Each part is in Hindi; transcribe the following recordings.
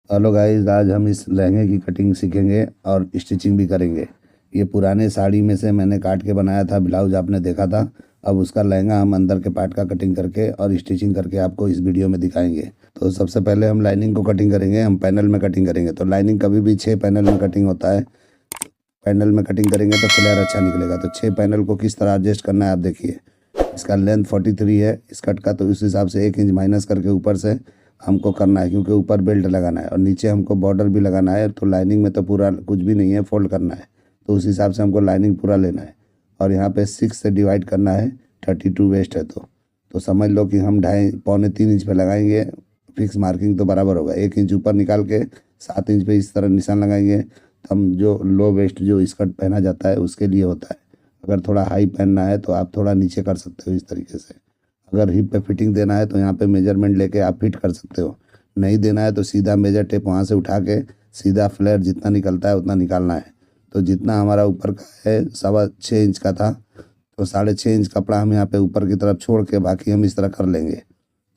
हेलो गाइस, आज हम इस लहंगे की कटिंग सीखेंगे और स्टिचिंग भी करेंगे। ये पुराने साड़ी में से मैंने काट के बनाया था, ब्लाउज आपने देखा था। अब उसका लहंगा हम अंदर के पार्ट का कटिंग करके और स्टिचिंग करके आपको इस वीडियो में दिखाएंगे। तो सबसे पहले हम लाइनिंग को कटिंग करेंगे। हम पैनल में कटिंग करेंगे। तो लाइनिंग कभी भी 6 पैनल में कटिंग होता है। पैनल में कटिंग करेंगे तो फ्लेयर अच्छा निकलेगा। तो 6 पैनल को किस तरह एडजस्ट करना है आप देखिए। इसका लेंथ 43 है स्कर्ट का, तो उस हिसाब से 1 इंच माइनस करके ऊपर से हमको करना है, क्योंकि ऊपर बेल्ट लगाना है और नीचे हमको बॉर्डर भी लगाना है। तो लाइनिंग में तो पूरा कुछ भी नहीं है, फोल्ड करना है। तो उस हिसाब से हमको लाइनिंग पूरा लेना है। और यहाँ पे 6 से डिवाइड करना है। 32 वेस्ट है तो समझ लो कि हम 2.5 पौने 3 इंच पे लगाएंगे। फिक्स मार्किंग तो बराबर होगा। 1 इंच ऊपर निकाल के 7 इंच पे इस तरह निशान लगाएंगे। तो हम जो लो वेस्ट जो स्कर्ट पहना जाता है उसके लिए होता है। अगर थोड़ा हाई पहनना है तो आप थोड़ा नीचे कर सकते हो इस तरीके से। अगर हिप पे फिटिंग देना है तो यहाँ पे मेजरमेंट लेके आप फिट कर सकते हो। नहीं देना है तो सीधा मेजर टेप वहाँ से उठा के सीधा फ्लेयर जितना निकलता है उतना निकालना है। तो जितना हमारा ऊपर का है 6.25 इंच का था, तो 6.5 इंच कपड़ा हम यहाँ पे ऊपर की तरफ छोड़ के बाकी हम इस तरह कर लेंगे।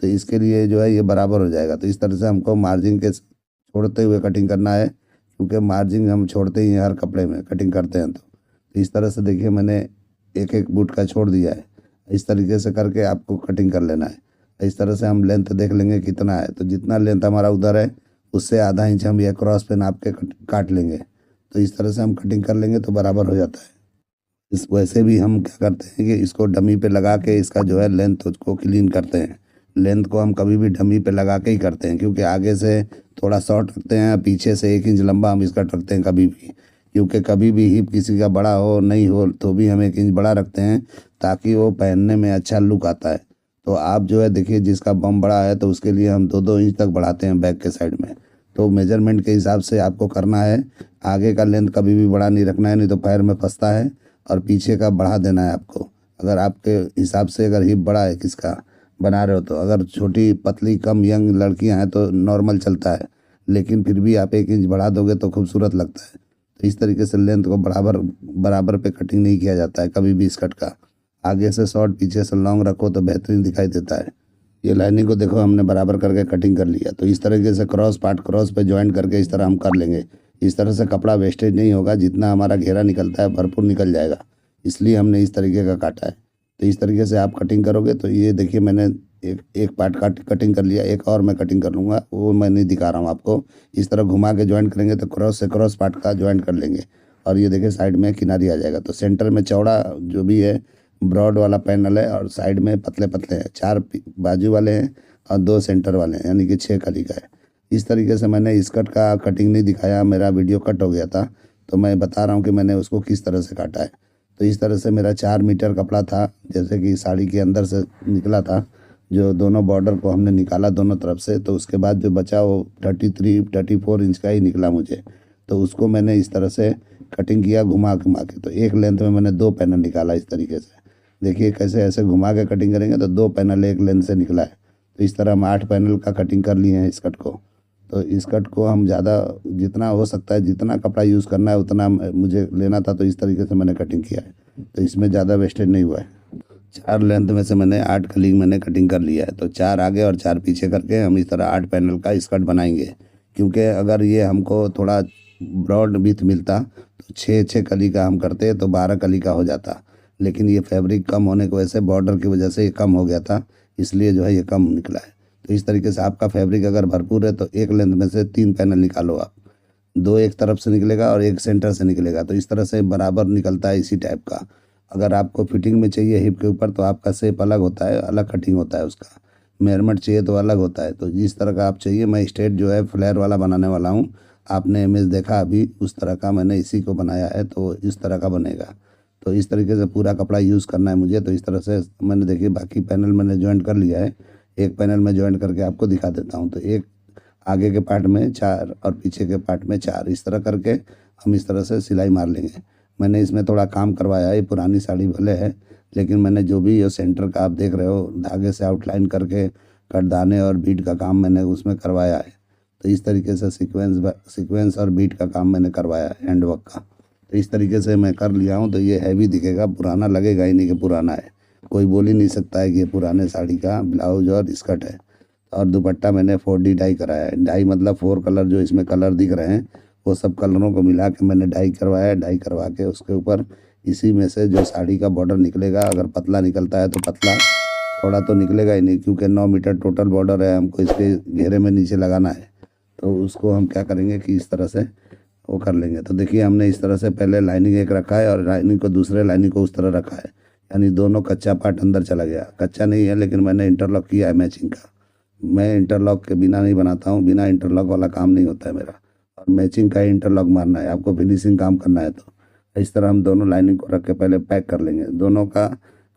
तो इसके लिए जो है ये बराबर हो जाएगा। तो इस तरह से हमको मार्जिन के छोड़ते हुए कटिंग करना है, क्योंकि मार्जिन हम छोड़ते ही हैं हर कपड़े में कटिंग करते हैं। तो इस तरह से देखिए मैंने एक एक बूट का छोड़ दिया है। इस तरीके से करके आपको कटिंग कर लेना है। इस तरह से हम लेंथ देख लेंगे कितना है। तो जितना लेंथ हमारा उधर है उससे आधा इंच हम ये क्रॉस पे नाप के काट लेंगे। तो इस तरह से हम कटिंग कर लेंगे तो बराबर हो जाता है। इस वैसे भी हम क्या करते हैं कि इसको डमी पे लगा के इसका जो है लेंथ उसको क्लीन करते हैं। लेंथ को हम कभी भी डमी पे लगा के ही करते हैं, क्योंकि आगे से थोड़ा शॉर्ट रखते हैं, पीछे से 1 इंच लंबा हम इसका रखते हैं कभी भी। क्योंकि कभी भी हिप किसी का बड़ा हो नहीं हो तो भी हम 1 इंच बड़ा रखते हैं, ताकि वो पहनने में अच्छा लुक आता है। तो आप जो है देखिए, जिसका बम बड़ा है तो उसके लिए हम 2-2 इंच तक बढ़ाते हैं बैक के साइड में। तो मेजरमेंट के हिसाब से आपको करना है। आगे का लेंथ कभी भी बड़ा नहीं रखना है, नहीं तो पैर में फंसता है। और पीछे का बढ़ा देना है आपको। अगर आपके हिसाब से अगर हिप बड़ा है किसका बना रहे हो, तो अगर छोटी पतली कम यंग लड़कियां हैं तो नॉर्मल चलता है, लेकिन फिर भी आप 1 इंच बढ़ा दोगे तो खूबसूरत लगता है। तो इस तरीके से लेंथ को बराबर बराबर पे कटिंग नहीं किया जाता है कभी भी स्कर्ट का। आगे से शॉर्ट पीछे से लॉन्ग रखो तो बेहतरीन दिखाई देता है। ये लाइनिंग को देखो हमने बराबर करके कटिंग कर लिया। तो इस तरीके से क्रॉस पार्ट क्रॉस पे ज्वाइन करके इस तरह हम कर लेंगे। इस तरह से कपड़ा वेस्टेज नहीं होगा, जितना हमारा घेरा निकलता है भरपूर निकल जाएगा। इसलिए हमने इस तरीके का काटा है। तो इस तरीके से आप कटिंग करोगे तो ये देखिए मैंने एक एक पार्ट का कटिंग कर लिया। एक और मैं कटिंग कर लूँगा, वो मैं नहीं दिखा रहा हूँ आपको। इस तरह घुमा के ज्वाइन करेंगे तो क्रॉस से क्रॉस पार्ट का ज्वाइन कर लेंगे। और ये देखिए साइड में किनारी आ जाएगा। तो सेंटर में चौड़ा जो भी है ब्रॉड वाला पैनल है, और साइड में पतले पतले हैं। 4 बाजू वाले हैं और 2 सेंटर वाले हैं, यानी कि 6 कली का है। इस तरीके से मैंने स्कर्ट का कटिंग नहीं दिखाया, मेरा वीडियो कट हो गया था। तो मैं बता रहा हूँ कि मैंने उसको किस तरह से काटा है। तो इस तरह से मेरा 4 मीटर कपड़ा था, जैसे कि साड़ी के अंदर से निकला था। जो दोनों बॉर्डर को हमने निकाला दोनों तरफ से, तो उसके बाद जो बचा वो 33-34 इंच का ही निकला मुझे। तो उसको मैंने इस तरह से कटिंग किया घुमा घुमा के। तो एक लेंथ में मैंने 2 पैनल निकाला इस तरीके से। देखिए कैसे ऐसे घुमा के कटिंग करेंगे तो 2 पैनल एक लेंथ से निकला है। तो इस तरह हम 8 पैनल का कटिंग कर लिए हैं स्कर्ट को। तो स्कर्ट को हम ज़्यादा जितना हो सकता है जितना कपड़ा यूज़ करना है उतना मुझे लेना था, तो इस तरीके से मैंने कटिंग किया है। तो इसमें ज़्यादा वेस्टेज नहीं हुआ है। 4 लेंथ में से मैंने 8 कली मैंने कटिंग कर लिया है। तो 4 आगे और 4 पीछे करके हम इस तरह 8 पैनल का स्कर्ट बनाएंगे। क्योंकि अगर ये हमको थोड़ा ब्रॉड विथ मिलता तो 6-6 कली का हम करते तो 12 कली का हो जाता। लेकिन ये फैब्रिक कम होने की वजह से, बॉर्डर की वजह से ये कम हो गया था, इसलिए जो है ये कम निकला है। तो इस तरीके से आपका फैब्रिक अगर भरपूर है तो एक लेंथ में से 3 पैनल निकालो आप। 2 एक तरफ से निकलेगा और एक सेंटर से निकलेगा। तो इस तरह से बराबर निकलता है इसी टाइप का। अगर आपको फिटिंग में चाहिए हिप के ऊपर तो आपका शेप अलग होता है, अलग कटिंग होता है उसका। मेजरमेंट चाहिए तो अलग होता है। तो जिस तरह का आप चाहिए, मैं स्ट्रेट जो है फ्लेयर वाला बनाने वाला हूँ। आपने इमेज देखा अभी, उस तरह का मैंने इसी को बनाया है, तो इस तरह का बनेगा। तो इस तरीके से पूरा कपड़ा यूज़ करना है मुझे। तो इस तरह से मैंने देखिए बाकी पैनल मैंने ज्वाइंट कर लिया है। एक पैनल में ज्वाइंट करके आपको दिखा देता हूँ। तो एक आगे के पार्ट में 4 और पीछे के पार्ट में 4, इस तरह करके हम इस तरह से सिलाई मार लेंगे। मैंने इसमें थोड़ा काम करवाया है। ये पुरानी साड़ी भले है, लेकिन मैंने जो भी ये सेंटर का आप देख रहे हो धागे से आउटलाइन करके कटदाने और बीट का काम मैंने उसमें करवाया है। तो इस तरीके से सीक्वेंस और बीट का काम मैंने करवाया है हैंड वर्क का। तो इस तरीके से मैं कर लिया हूँ। तो ये हैवी दिखेगा, पुराना लगेगा ही नहीं कि पुराना है। कोई बोल ही नहीं सकता है कि ये पुराने साड़ी का ब्लाउज और स्कर्ट है। और दुपट्टा मैंने 4D डाई कराया है। डाई मतलब 4 कलर जो इसमें कलर दिख रहे हैं वो सब कलरों को मिला के मैंने डाई करवाया है। डाई करवा के उसके ऊपर इसी में से जो साड़ी का बॉर्डर निकलेगा, अगर पतला निकलता है तो पतला, थोड़ा तो निकलेगा ही नहीं क्योंकि 9 मीटर टोटल बॉर्डर है, हमको इसके घेरे में नीचे लगाना है। तो उसको हम क्या करेंगे कि इस तरह से वो कर लेंगे। तो देखिए हमने इस तरह से पहले लाइनिंग एक रखा है और लाइनिंग को दूसरे लाइनिंग को उस तरह रखा है, यानी दोनों कच्चा पार्ट अंदर चला गया। कच्चा नहीं है लेकिन मैंने इंटरलॉक किया है मैचिंग का। मैं इंटरलॉक के बिना नहीं बनाता हूँ, बिना इंटरलॉक वाला काम नहीं होता है मेरा, और मैचिंग का ही इंटरलॉक मारना है आपको, फिनिशिंग काम करना है। तो इस तरह हम दोनों लाइनिंग को रख के पहले पैक कर लेंगे। दोनों का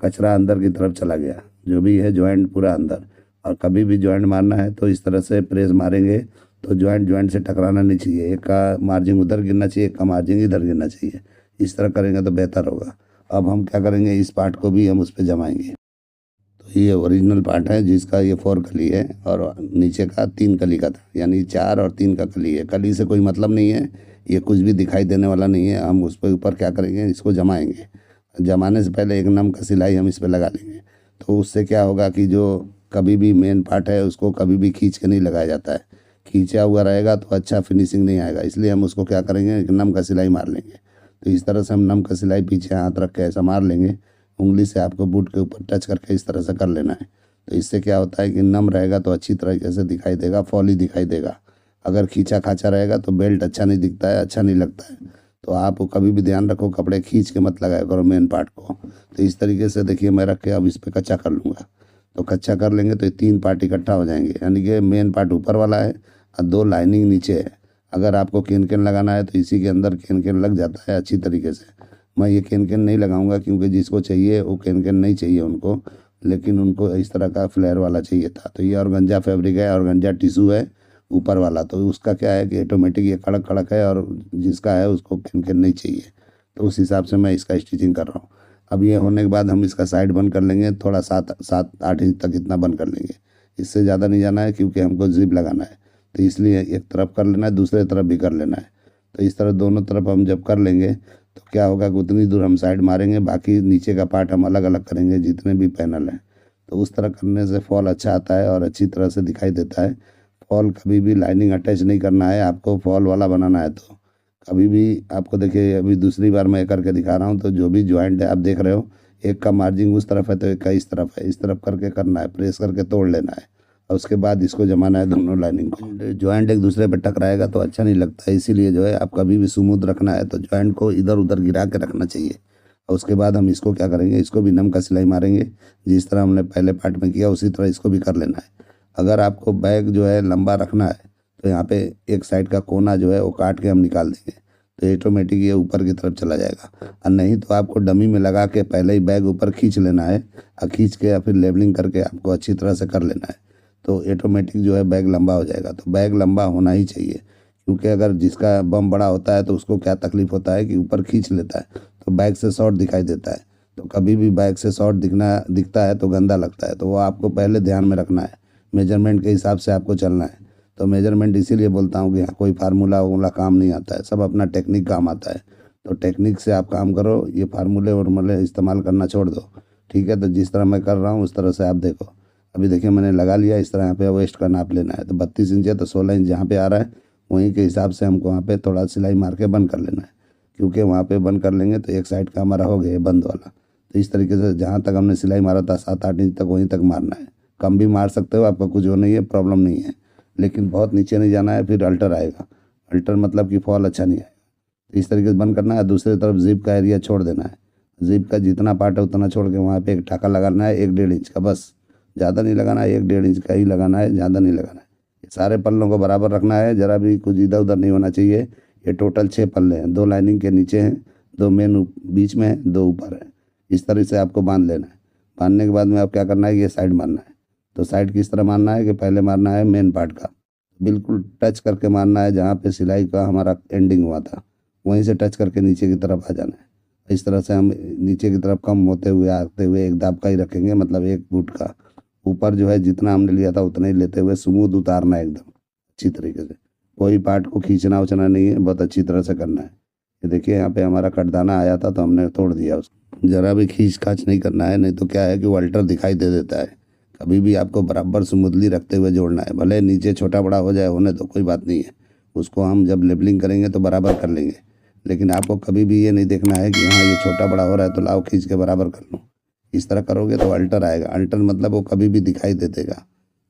कचरा अंदर की तरफ चला गया, जो भी है जॉइंट पूरा अंदर। और कभी भी जॉइंट मारना है तो इस तरह से प्रेस मारेंगे तो जॉइंट जॉइंट से टकराना नहीं चाहिए, एक का मार्जिन उधर गिरना चाहिए, एक का मार्जिन इधर गिरना चाहिए। इस तरह करेंगे तो बेहतर होगा। अब हम क्या करेंगे, इस पार्ट को भी हम उस पर जमाएंगे। तो ये ओरिजिनल पार्ट है जिसका ये 4 कली है और नीचे का 3 कली का था, यानी 4 और 3 का कली है। कली से कोई मतलब नहीं है, ये कुछ भी दिखाई देने वाला नहीं है। हम उस पर ऊपर क्या करेंगे, इसको जमाएंगे। जमाने से पहले एक नम का सिलाई हम इस पर लगा लेंगे। तो उससे क्या होगा कि जो कभी भी मेन पार्ट है उसको कभी भी खींच के नहीं लगाया जाता है। खींचा हुआ रहेगा तो अच्छा फिनिशिंग नहीं आएगा, इसलिए हम उसको क्या करेंगे, एक नम का सिलाई मार लेंगे। तो इस तरह से हम नम का सिलाई पीछे हाथ रख के ऐसा मार लेंगे, उंगली से आपको बूट के ऊपर टच करके इस तरह से कर लेना है। तो इससे क्या होता है कि नम रहेगा तो अच्छी तरीके से दिखाई देगा, फॉली दिखाई देगा। अगर खींचा खाचा रहेगा तो बेल्ट अच्छा नहीं दिखता है, अच्छा नहीं लगता है। तो आप कभी भी ध्यान रखो, कपड़े खींच के मत लगाया करो मेन पार्ट को। तो इस तरीके से देखिए मैं रख के अब इस पर कच्चा कर लूँगा। तो कच्चा कर लेंगे तो ये 3 पार्ट इकट्ठा हो जाएंगे, यानी कि मेन पार्ट ऊपर वाला है और 2 लाइनिंग नीचे है। अगर आपको केन केन लगाना है तो इसी के अंदर केन केन लग जाता है अच्छी तरीके से। मैं ये केन केन नहीं लगाऊंगा क्योंकि जिसको चाहिए वो केन केन नहीं चाहिए उनको, लेकिन उनको इस तरह का फ्लेयर वाला चाहिए था। तो ये ऑर्गेन्जा फैब्रिक है, ऑर्गेन्जा टिश्यू है ऊपर वाला। तो उसका क्या है कि ऑटोमेटिक ये कड़क कड़क है और जिसका है उसको केन केन नहीं चाहिए। तो उस हिसाब से मैं इसका स्टिचिंग कर रहा हूँ। अब ये होने के बाद हम इसका साइड बंद कर लेंगे, थोड़ा 7-8 इंच तक इतना बंद कर लेंगे। इससे ज़्यादा नहीं जाना है क्योंकि हमको जिप लगाना है। तो इसलिए एक तरफ कर लेना है, दूसरे तरफ भी कर लेना है। तो इस तरह दोनों तरफ हम जब कर लेंगे तो क्या होगा कि उतनी दूर हम साइड मारेंगे, बाकी नीचे का पार्ट हम अलग अलग करेंगे जितने भी पैनल हैं। तो उस तरह करने से फॉल अच्छा आता है और अच्छी तरह से दिखाई देता है। फॉल कभी भी लाइनिंग अटैच नहीं करना है आपको, फॉल वाला बनाना है तो कभी भी आपको, देखिए अभी दूसरी बार मैं करके दिखा रहा हूँ। तो जो भी जॉइंट है आप देख रहे हो, एक का मार्जिन उस तरफ है तो एक का इस तरफ है, इस तरफ करके करना है, प्रेस करके तोड़ लेना है और उसके बाद इसको जमाना है दोनों लाइनिंग को। जॉइंट एक दूसरे पे टकराएगा तो अच्छा नहीं लगता है, इसीलिए जो है आप कभी भी स्मूथ रखना है तो जॉइंट को इधर उधर गिरा के रखना चाहिए। और उसके बाद हम इसको क्या करेंगे, इसको भी नम का सिलाई मारेंगे। जिस तरह हमने पहले पार्ट में किया उसी तरह इसको भी कर लेना है। अगर आपको बैग जो है लंबा रखना है तो यहाँ पे एक साइड का कोना जो है वो काट के हम निकाल देंगे, तो ऑटोमेटिक ये ऊपर की तरफ चला जाएगा। और नहीं तो आपको डमी में लगा के पहले ही बैग ऊपर खींच लेना है और खींच के या फिर लेवलिंग करके आपको अच्छी तरह से कर लेना है। तो ऑटोमेटिक जो है बैग लंबा हो जाएगा। तो बैग लंबा होना ही चाहिए, क्योंकि अगर जिसका बम बड़ा होता है तो उसको क्या तकलीफ होता है कि ऊपर खींच लेता है तो बैग से शॉर्ट दिखाई देता है। तो कभी भी बैग से शॉर्ट दिखता है तो गंदा लगता है। तो वो आपको पहले ध्यान में रखना है, मेजरमेंट के हिसाब से आपको चलना है। तो मेजरमेंट इसीलिए बोलता हूँ कि यहाँ कोई फार्मूला वार्मूला काम नहीं आता है, सब अपना टेक्निक काम आता है। तो टेक्निक से आप काम करो, ये फार्मूले वार्मूले इस्तेमाल करना छोड़ दो, ठीक है। तो जिस तरह मैं कर रहा हूँ उस तरह से आप देखो। अभी देखिए मैंने लगा लिया, इस तरह यहाँ पे वेस्ट का नाप लेना है। तो 32 इंच है तो 16 इंच जहाँ पे आ रहा है वहीं के हिसाब से हमको वहाँ पे थोड़ा सिलाई मार के बंद कर लेना है, क्योंकि वहाँ पे बंद कर लेंगे तो एक साइड का हमारा हो गया बंद वाला। तो इस तरीके से जहाँ तक हमने सिलाई मारा था 7-8 इंच तक वहीं तक मारना है। कम भी मार सकते हो, आपका कुछ वो नहीं है, प्रॉब्लम नहीं है, लेकिन बहुत नीचे नहीं जाना है, फिर अल्टर आएगा। अल्टर मतलब कि फॉल अच्छा नहीं आएगा। तो इस तरीके से बंद करना है। दूसरी तरफ जिप का एरिया छोड़ देना है, जिप का जितना पार्ट है उतना छोड़ के वहाँ पे एक टाका लगाना है 1-1.5 इंच का, बस ज़्यादा नहीं लगाना है, 1-1.5 इंच का ही लगाना है, ज़्यादा नहीं लगाना है। ये सारे पल्लों को बराबर रखना है, ज़रा भी कुछ इधर उधर नहीं होना चाहिए। ये टोटल 6 पल्ले हैं, 2 लाइनिंग के नीचे हैं, 2 मेन बीच में है, 2 ऊपर है। इस तरह से आपको बांध लेना है। बांधने के बाद में आप क्या करना है, ये साइड मारना है। तो साइड किस तरह मारना है कि पहले मारना है मेन पार्ट का, बिल्कुल टच करके मारना है, जहाँ पे सिलाई का हमारा एंडिंग हुआ था वहीं से टच करके नीचे की तरफ आ जाना है। इस तरह से हम नीचे की तरफ कम होते हुए आते हुए एक दाब का ही रखेंगे, मतलब एक फुट का। ऊपर जो है जितना हमने लिया था उतना ही लेते हुए स्मूथ उतारना है एकदम अच्छी तरीके से। कोई पार्ट को खींचना उचना नहीं है, बहुत अच्छी तरह से करना है। ये देखिए यहाँ पे हमारा कटदाना आया था तो हमने तोड़ दिया उसको। ज़रा भी खींच खाच नहीं करना है, नहीं तो क्या है कि वो अल्टर दिखाई दे देता है। कभी भी आपको बराबर स्मूथली रखते हुए जोड़ना है। भले नीचे छोटा बड़ा हो जाए, होने तो कोई बात नहीं है, उसको हम जब लेबलिंग करेंगे तो बराबर कर लेंगे। लेकिन आपको कभी भी ये नहीं देखना है कि हाँ ये छोटा बड़ा हो रहा है तो लाओ खींच के बराबर कर लूँ। इस तरह करोगे तो अल्टर आएगा। अल्टर मतलब वो कभी भी दिखाई दे देगा।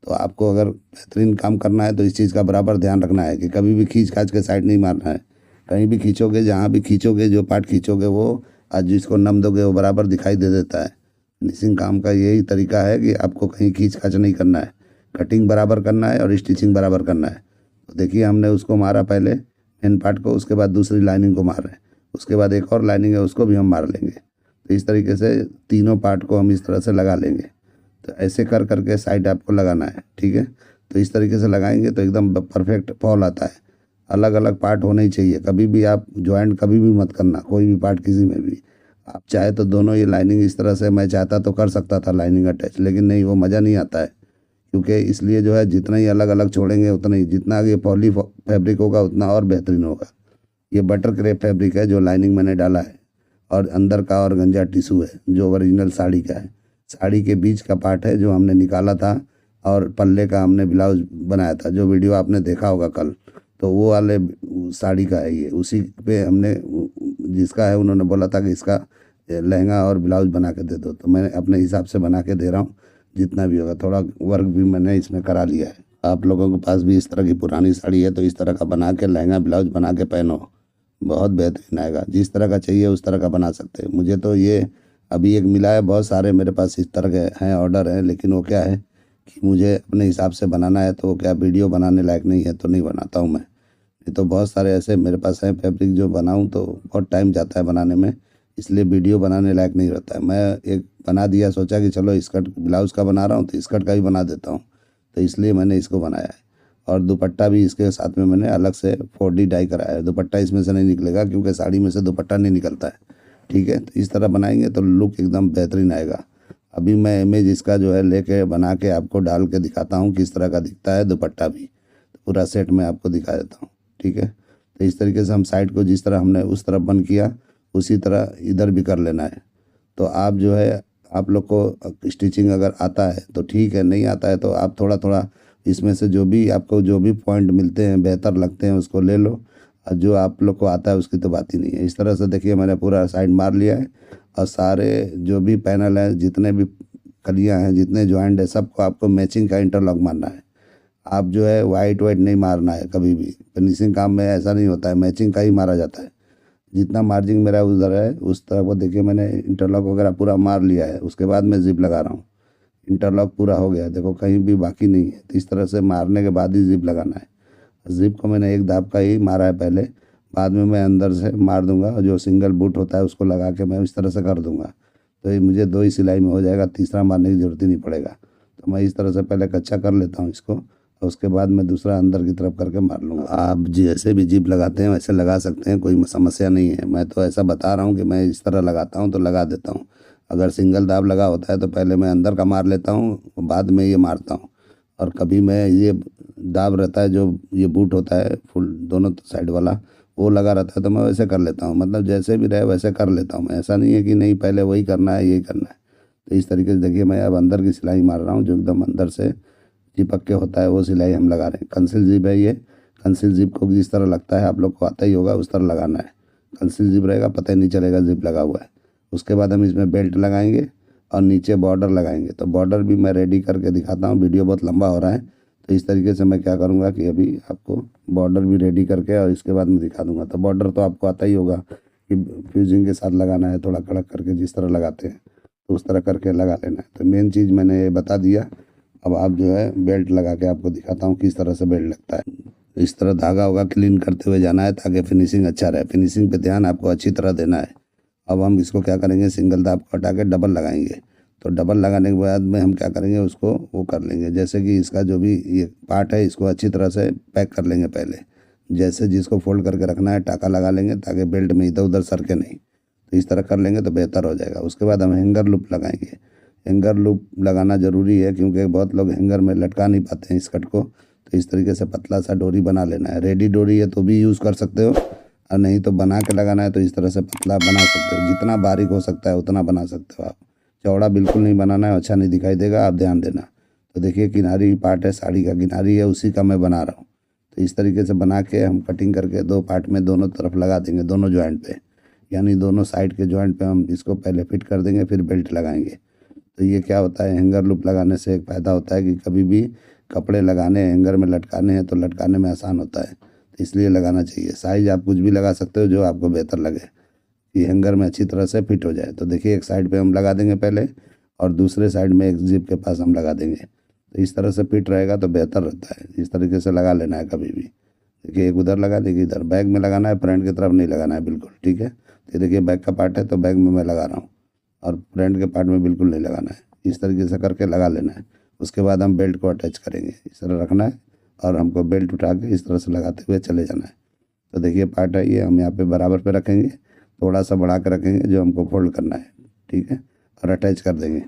तो आपको अगर बेहतरीन काम करना है तो इस चीज़ का बराबर ध्यान रखना है कि कभी भी खींच खाच के साइड नहीं मारना है। कहीं भी खींचोगे, जहाँ भी खींचोगे, जो पार्ट खींचोगे वो आज जिसको नम दोगे वो बराबर दिखाई दे देता है। फिनिशिंग काम का यही तरीका है कि आपको कहीं खींच खाच नहीं करना है, कटिंग बराबर करना है और स्टिचिंग बराबर करना है। तो देखिए हमने उसको मारा पहले मेन पार्ट को, उसके बाद दूसरी लाइनिंग को मार रहे हैं, उसके बाद एक और लाइनिंग है उसको भी हम मार लेंगे। तो इस तरीके से तीनों पार्ट को हम इस तरह से लगा लेंगे। तो ऐसे कर करके साइड आपको लगाना है, ठीक है। तो इस तरीके से लगाएंगे तो एकदम परफेक्ट फॉल आता है। अलग अलग पार्ट होने ही चाहिए, कभी भी आप ज्वाइंट कभी भी मत करना कोई भी पार्ट किसी में भी। आप चाहे तो दोनों ये लाइनिंग इस तरह से, मैं चाहता तो कर सकता था लाइनिंग अटैच, लेकिन नहीं, वो मज़ा नहीं आता है। क्योंकि इसलिए जो है जितना ही अलग अलग छोड़ेंगे उतना ही, जितना ये पॉली फैब्रिक होगा उतना और बेहतरीन होगा। ये बटर क्रेप फैब्रिक है जो लाइनिंग मैंने डाला है, और अंदर का और गंजा टिशू है जो ओरिजिनल साड़ी का है। साड़ी के बीच का पार्ट है जो हमने निकाला था, और पल्ले का हमने ब्लाउज बनाया था, जो वीडियो आपने देखा होगा कल, तो वो वाले साड़ी का है ये। उसी पे हमने, जिसका है उन्होंने बोला था कि इसका लहंगा और ब्लाउज बना के दे दो, तो मैं अपने हिसाब से बना के दे रहा हूँ। जितना भी होगा, थोड़ा वर्क भी मैंने इसमें करा लिया है। आप लोगों के पास भी इस तरह की पुरानी साड़ी है तो इस तरह का बना के लहंगा ब्लाउज बना के पहनो, बहुत बेहतरीन आएगा। जिस तरह का चाहिए उस तरह का बना सकते हैं। मुझे तो ये अभी एक मिला है, बहुत सारे मेरे पास इस तरह के हैं ऑर्डर हैं, लेकिन वो क्या है कि मुझे अपने हिसाब से बनाना है, तो वो क्या वीडियो बनाने लायक नहीं है तो नहीं बनाता हूँ मैं। नहीं तो बहुत सारे ऐसे मेरे पास हैं फैब्रिक जो बनाऊँ तो बहुत टाइम जाता है बनाने में, इसलिए वीडियो बनाने लायक नहीं रहता है। मैं एक बना दिया, सोचा कि चलो स्कर्ट ब्लाउज़ का बना रहा हूँ तो स्कर्ट का भी बना देता हूँ, तो इसलिए मैंने इसको बनाया है। और दुपट्टा भी इसके साथ में मैंने अलग से 4D डाई कराया है। दुपट्टा इसमें से नहीं निकलेगा क्योंकि साड़ी में से दुपट्टा नहीं निकलता है, ठीक है। तो इस तरह बनाएंगे तो लुक एकदम बेहतरीन आएगा। अभी मैं इमेज इसका जो है लेके बना के आपको डाल के दिखाता हूँ किस तरह का दिखता है दुपट्टा भी, तो पूरा सेट में आपको दिखा देता हूँ, ठीक है। तो इस तरीके से हम साइड को जिस तरह हमने उस तरफ बंद किया उसी तरह इधर भी कर लेना है। तो आप जो है, आप लोग को स्टिचिंग अगर आता है तो ठीक है, नहीं आता है तो आप थोड़ा थोड़ा इसमें से जो भी आपको जो भी पॉइंट मिलते हैं बेहतर लगते हैं उसको ले लो, और जो आप लोग को आता है उसकी तो बात ही नहीं है। इस तरह से देखिए मैंने पूरा साइड मार लिया है, और सारे जो भी पैनल हैं, जितने भी कलियाँ हैं, जितने जॉइंट है, सबको आपको मैचिंग का इंटरलॉक मारना है। आप जो है वाइट वाइट नहीं मारना है कभी भी। फिनिशिंग काम में ऐसा नहीं होता है, मैचिंग का ही मारा जाता है। जितना मार्जिन मेरा उधर है उस तरह को देखिए मैंने इंटरलॉक वगैरह पूरा मार लिया है। उसके बाद मैं जिप लगा रहा हूँ। इंटरलॉक पूरा हो गया, देखो कहीं भी बाकी नहीं है। तो इस तरह से मारने के बाद ही जिप लगाना है। जिप को मैंने एक दाब का ही मारा है पहले, बाद में मैं अंदर से मार दूंगा, और जो सिंगल बूट होता है उसको लगा के मैं इस तरह से कर दूंगा। तो ये मुझे 2 ही सिलाई में हो जाएगा, तीसरा मारने की ज़रूरत ही नहीं पड़ेगा। तो मैं इस तरह से पहले कच्चा कर लेता हूँ इसको, और उसके बाद मैं दूसरा अंदर की तरफ करके मार लूँगा। आप जैसे भी जिप लगाते हैं वैसे लगा सकते हैं, कोई समस्या नहीं है। मैं तो ऐसा बता रहा हूँ कि मैं इस तरह लगाता हूँ तो लगा देता हूँ। अगर सिंगल दाब लगा होता है तो पहले मैं अंदर का मार लेता हूँ, बाद में ये मारता हूँ। और कभी मैं ये दाब रहता है जो ये बूट होता है फुल दोनों साइड वाला, वो लगा रहता है तो मैं वैसे कर लेता हूँ। मतलब जैसे भी रहे वैसे कर लेता हूँ मैं, ऐसा नहीं है कि नहीं पहले वही करना है यही करना है। तो इस तरीके से देखिए मैं अब अंदर की सिलाई मार रहा हूँ, जो एकदम अंदर से चिपक के होता है वो सिलाई हम लगा रहे हैं। कंसिल जिप है ये। कंसिल जिप को जिस तरह लगता है आप लोग को आता ही होगा, उस तरह लगाना है। कंसिल जिप रहेगा, पता ही नहीं चलेगा जिप लगा हुआ है। उसके बाद हम इसमें बेल्ट लगाएंगे और नीचे बॉर्डर लगाएंगे। तो बॉर्डर भी मैं रेडी करके दिखाता हूँ, वीडियो बहुत लंबा हो रहा है। तो इस तरीके से मैं क्या करूँगा कि अभी आपको बॉर्डर भी रेडी करके और इसके बाद मैं दिखा दूँगा। तो बॉर्डर तो आपको आता ही होगा कि फ्यूजिंग के साथ लगाना है, थोड़ा कड़क करके जिस तरह लगाते हैं तो उस तरह करके लगा लेना है। तो मेन चीज़ मैंने बता दिया। अब आप जो है बेल्ट लगा के आपको दिखाता हूँ किस तरह से बेल्ट लगता है। इस तरह धागा होगा क्लीन करते हुए जाना है ताकि फिनिशिंग अच्छा रहे। फिनिशिंग पे ध्यान आपको अच्छी तरह देना है। अब हम इसको क्या करेंगे, सिंगल दाब को हटा के डबल लगाएंगे। तो डबल लगाने के बाद में हम क्या करेंगे, उसको वो कर लेंगे। जैसे कि इसका जो भी ये पार्ट है इसको अच्छी तरह से पैक कर लेंगे पहले। जैसे जिसको फोल्ड करके रखना है टाका लगा लेंगे ताकि बेल्ट में इधर उधर सरके नहीं। तो इस तरह कर लेंगे तो बेहतर हो जाएगा। उसके बाद हम हैंगर लूप लगाएंगे। हैंगर लूप लगाना ज़रूरी है क्योंकि बहुत लोग हैंगर में लटका नहीं पाते हैं स्कर्ट को। तो इस तरीके से पतला सा डोरी बना लेना है। रेडी डोरी है तो भी यूज़ कर सकते हो, और नहीं तो बना के लगाना है तो इस तरह से पतला बना सकते हो। जितना बारीक हो सकता है उतना बना सकते हो आप। चौड़ा बिल्कुल नहीं बनाना है, अच्छा नहीं दिखाई देगा, आप ध्यान देना। तो देखिए किनारी पार्ट है, साड़ी का किनारी है, उसी का मैं बना रहा हूँ। तो इस तरीके से बना के हम कटिंग करके 2 पार्ट में दोनों तरफ लगा देंगे, दोनों जॉइंट पे, यानी दोनों साइड के जॉइंट पे हम इसको पहले फिट कर देंगे, फिर बेल्ट लगाएंगे। तो ये क्या होता है, हैंगर लूप लगाने से एक फ़ायदा होता है कि कभी भी कपड़े लगाने हैंगर में लटकाने हैं तो लटकाने में आसान होता है, तो इसलिए लगाना चाहिए। साइज़ आप कुछ भी लगा सकते हो जो आपको बेहतर लगे कि हैंगर में अच्छी तरह से फिट हो जाए। तो देखिए एक साइड पे हम लगा देंगे पहले, और दूसरे साइड में एक जिप के पास हम लगा देंगे। तो इस तरह से फिट रहेगा तो बेहतर रहता है। इस तरीके से लगा लेना है कभी भी। देखिए एक उधर लगा, देखिए इधर बैक में लगाना है, फ्रंट की तरफ नहीं लगाना है बिल्कुल, ठीक है। तो देखिए बैक का पार्ट है तो बैक में मैं लगा रहा हूँ, और फ्रंट के पार्ट में बिल्कुल नहीं लगाना है। इस तरीके से करके लगा लेना है। उसके बाद हम बेल्ट को अटैच करेंगे, इस तरह रखना है, और हमको बेल्ट उठा के इस तरह से लगाते हुए चले जाना है। तो देखिए पार्ट है ये, हम यहाँ पे बराबर पे रखेंगे, थोड़ा सा बढ़ा के रखेंगे जो हमको फोल्ड करना है, ठीक है, और अटैच कर देंगे।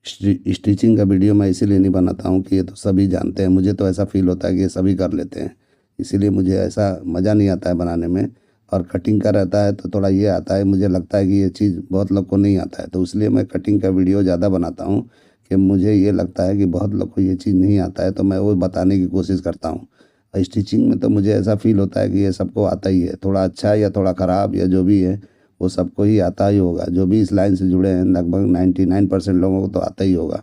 स्टिचिंग का वीडियो मैं इसीलिए नहीं बनाता हूँ कि ये तो सभी जानते हैं, मुझे तो ऐसा फील होता है कि ये सभी कर लेते हैं, इसीलिए मुझे ऐसा मज़ा नहीं आता है बनाने में। और कटिंग का रहता है तो थोड़ा ये आता है, मुझे लगता है कि ये चीज़ बहुत लोग को नहीं आता है, तो इसलिए मैं कटिंग का वीडियो ज़्यादा बनाता हूँ कि मुझे ये लगता है कि बहुत लोग को ये चीज़ नहीं आता है, तो मैं वो बताने की कोशिश करता हूँ। और स्टिचिंग में तो मुझे ऐसा फील होता है कि ये सबको आता ही है, थोड़ा अच्छा या थोड़ा ख़राब या जो भी है वो सबको ही आता ही होगा। जो भी इस लाइन से जुड़े हैं लगभग 99% लोगों को तो आता ही होगा।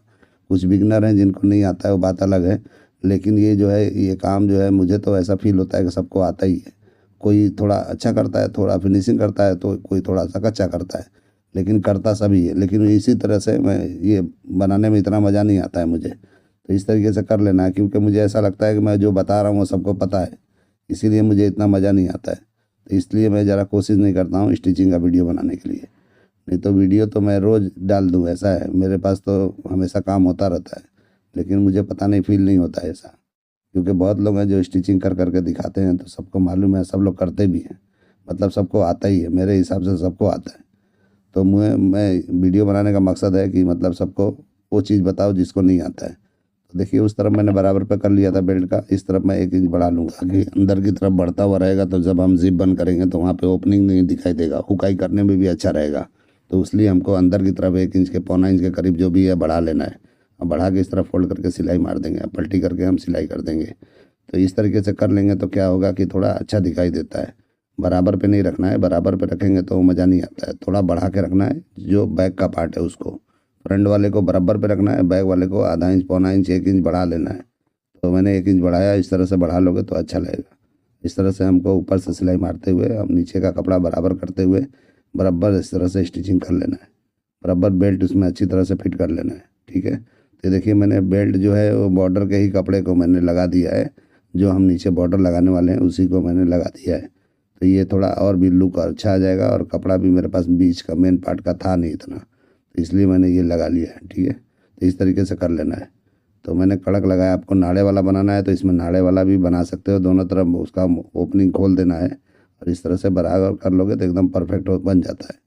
कुछ बिगनर हैं जिनको नहीं आता है, वो बात अलग है, लेकिन ये जो है ये काम जो है मुझे तो ऐसा फील होता है कि सबको आता ही है। कोई थोड़ा अच्छा करता है, थोड़ा फिनिशिंग करता है, तो कोई थोड़ा सा कच्चा करता है, लेकिन करता सभी है। लेकिन इसी तरह से मैं ये बनाने में इतना मज़ा नहीं आता है मुझे। तो इस तरीके से कर लेना है, क्योंकि मुझे ऐसा लगता है कि मैं जो बता रहा हूँ वो सबको पता है, इसीलिए मुझे इतना मज़ा नहीं आता है। तो इसलिए मैं ज़रा कोशिश नहीं करता हूँ स्टिचिंग का वीडियो बनाने के लिए। नहीं तो वीडियो तो मैं रोज़ डाल दूँ, ऐसा है मेरे पास तो हमेशा काम होता रहता है, लेकिन मुझे पता नहीं फील नहीं होता है ऐसा। क्योंकि बहुत लोग हैं जो स्टिचिंग कर करके दिखाते हैं, तो सबको मालूम है, सब लोग करते भी हैं, मतलब सबको आता ही है, मेरे हिसाब से सबको आता है। तो मैं वीडियो बनाने का मकसद है कि मतलब सबको वो चीज़ बताओ जिसको नहीं आता है। तो देखिए उस तरफ मैंने बराबर पे कर लिया था बेल्ट का, इस तरफ मैं 1 इंच बढ़ा लूँगा कि अंदर की तरफ बढ़ता हुआ रहेगा, तो जब हम जिप बंद करेंगे तो वहाँ पे ओपनिंग नहीं दिखाई देगा, हुकाई करने में भी अच्छा रहेगा। तो इसलिए हमको अंदर की तरफ 1 इंच के, पौना इंच के करीब जो भी है बढ़ा लेना है, और बढ़ा के इस तरफ फोल्ड करके सिलाई मार देंगे, पलटी करके हम सिलाई कर देंगे। तो इस तरीके से कर लेंगे तो क्या होगा कि थोड़ा अच्छा दिखाई देता है। बराबर पे नहीं रखना है, बराबर पे रखेंगे तो मज़ा नहीं आता है, थोड़ा बढ़ा के रखना है। जो बैक का पार्ट है उसको, फ्रंट वाले को बराबर पे रखना है, बैक वाले को आधा इंच, पौना इंच, 1 इंच बढ़ा लेना है। तो मैंने 1 इंच बढ़ाया, इस तरह से बढ़ा लोगे तो अच्छा लगेगा। इस तरह से हमको ऊपर से सिलाई मारते हुए हम नीचे का कपड़ा बराबर करते हुए बराबर इस तरह से स्टिचिंग कर लेना है। बराबर बेल्ट उसमें अच्छी तरह से फिट कर लेना है, ठीक है। तो देखिए मैंने बेल्ट जो है वो बॉर्डर के ही कपड़े को मैंने लगा दिया है, जो हम नीचे बॉर्डर लगाने वाले हैं उसी को मैंने लगा दिया है। तो ये थोड़ा और भी लुक अच्छा आ जाएगा, और कपड़ा भी मेरे पास बीच का मेन पार्ट का था नहीं इतना, तो इसलिए मैंने ये लगा लिया है, ठीक है। तो इस तरीके से कर लेना है। तो मैंने कड़क लगाया, आपको नाड़े वाला बनाना है तो इसमें नाड़े वाला भी बना सकते हो, दोनों तरफ उसका ओपनिंग खोल देना है, और इस तरह से बराबर कर लोगे तो एकदम परफेक्ट बन जाता है।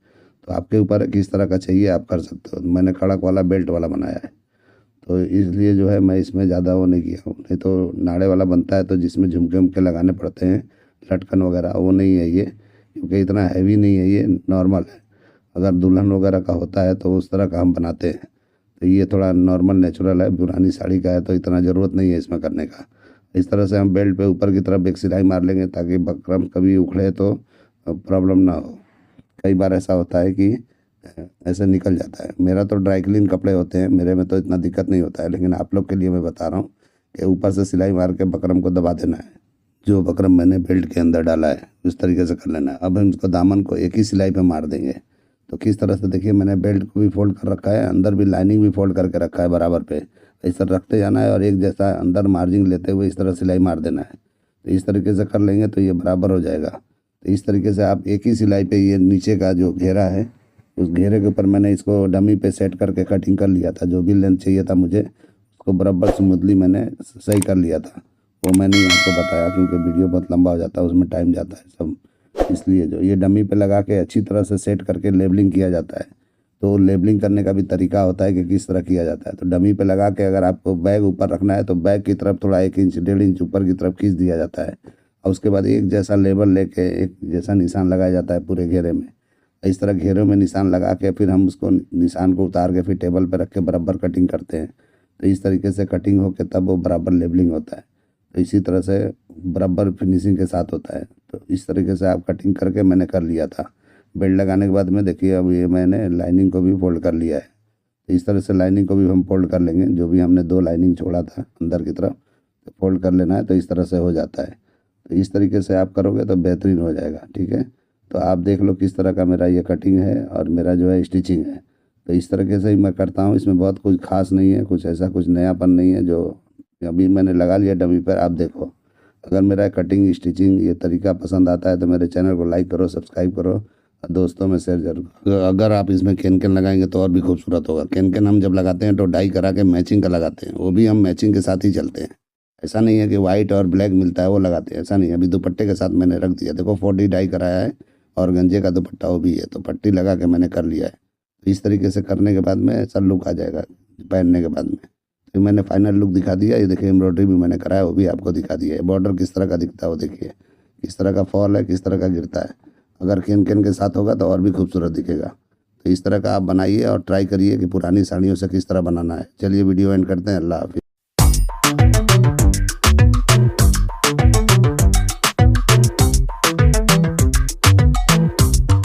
तो आपके ऊपर है किस तरह का चाहिए आप कर सकते हो। मैंने कड़क वाला बेल्ट वाला बनाया है, तो इसलिए जो है मैं इसमें ज़्यादा वो नहीं किया हूँ। नहीं तो नाड़े वाला बनता है तो जिसमें झुमके उमके लगाने पड़ते हैं, लटकन वगैरह, वो नहीं है ये, क्योंकि इतना हैवी नहीं है, ये नॉर्मल है। अगर दुल्हन वगैरह का होता है तो उस तरह का हम बनाते हैं, तो ये थोड़ा नॉर्मल नेचुरल है, पुरानी साड़ी का है तो इतना ज़रूरत नहीं है इसमें करने का। इस तरह से हम बेल्ट पे ऊपर की तरफ एक सिलाई मार लेंगे ताकि बकरम कभी उखड़े तो प्रॉब्लम ना हो। कई बार ऐसा होता है कि ऐसे निकल जाता है। मेरा तो ड्राई क्लीन कपड़े होते हैं, मेरे में तो इतना दिक्कत नहीं होता है, लेकिन आप लोग के लिए मैं बता रहा हूँ कि ऊपर से सिलाई मार के बकरम को दबा देना है। जो बकरम मैंने बेल्ट के अंदर डाला है उस तरीके से कर लेना है। अब हम इसको दामन को एक ही सिलाई पे मार देंगे। तो किस तरह से, देखिए मैंने बेल्ट को भी फोल्ड कर रखा है, अंदर भी लाइनिंग भी फोल्ड करके रखा है बराबर पे। इस तरह रखते जाना है और एक जैसा अंदर मार्जिन लेते हुए इस तरह सिलाई मार देना है। तो इस तरीके से कर लेंगे तो ये बराबर हो जाएगा। तो इस तरीके से आप एक ही सिलाई पे ये नीचे का जो घेरा है, उस घेरे के ऊपर मैंने इसको डमी पे सेट करके कटिंग कर लिया था। जो भी लेंथ चाहिए था मुझे उसको बराबर स्मूथली मैंने सही कर लिया था। वो मैंने आपको बताया क्योंकि वीडियो बहुत लंबा हो जाता है, उसमें टाइम जाता है सब, इसलिए जो ये डमी पे लगा के अच्छी तरह से सेट करके लेबलिंग किया जाता है। तो लेबलिंग करने का भी तरीका होता है कि किस तरह किया जाता है। तो डमी पे लगा के अगर आपको बैग ऊपर रखना है तो बैग की तरफ थोड़ा 1 इंच 1.5 इंच ऊपर की तरफ खींच दिया जाता है, और उसके बाद एक जैसा लेबल लेके एक जैसा निशान लगाया जाता है पूरे घेरे में। इस तरह घेरों में निशान लगा के फिर हम उसको निशान को उतार के फिर टेबल पर रख के बराबर कटिंग करते हैं। तो इस तरीके से कटिंग होकर तब वो बराबर लेबलिंग होता है। तो इसी तरह से बराबर फिनिशिंग के साथ होता है। तो इस तरीके से आप कटिंग करके मैंने कर लिया था। बेल्ट लगाने के बाद में देखिए अब ये मैंने लाइनिंग को भी फोल्ड कर लिया है। तो इस तरह से लाइनिंग को भी हम फोल्ड कर लेंगे, जो भी हमने 2 लाइनिंग छोड़ा था अंदर की तरफ, तो फोल्ड कर लेना है। तो इस तरह से हो जाता है। तो इस तरीके से आप करोगे तो बेहतरीन हो जाएगा। ठीक है, तो आप देख लो किस तरह का मेरा ये कटिंग है और मेरा जो है स्टिचिंग है। तो इस तरीके से ही मैं करता हूँ। इसमें बहुत कुछ खास नहीं है, कुछ ऐसा कुछ नयापन नहीं है। जो अभी मैंने लगा लिया डमी पर, आप देखो। अगर मेरा कटिंग स्टिचिंग ये तरीका पसंद आता है तो मेरे चैनल को लाइक करो, सब्सक्राइब करो और दोस्तों में शेयर जरूर करो। अगर आप इसमें कैन कैन लगाएंगे तो और भी खूबसूरत होगा। कैन कैन हम जब लगाते हैं तो डाई करा के मैचिंग का लगाते हैं, वो भी हम मैचिंग के साथ ही चलते हैं। ऐसा नहीं है कि वाइट और ब्लैक मिलता है वो लगाते हैं, ऐसा नहीं है। अभी दुपट्टे के साथ मैंने रख दिया, देखो 4D डाई कराया है और गंजे का दुपट्टा वो भी है, तो पट्टी लगा के मैंने कर लिया है। तो इस तरीके से करने के बाद में ऐसा लुक आ जाएगा पहनने के बाद में। तो मैंने फाइनल लुक दिखा दिया। ये देखिए एम्ब्रॉयडरी भी मैंने कराया, वो भी आपको दिखा दिया है। बॉर्डर किस तरह का दिखता है वो देखिए, किस तरह का फॉल है, किस तरह का गिरता है। अगर कैन कैन के साथ होगा तो और भी खूबसूरत दिखेगा। तो इस तरह का आप बनाइए और ट्राई करिए कि पुरानी साड़ियों से किस तरह बनाना है। चलिए वीडियो एंड करते हैं। अल्लाह हाफिज़।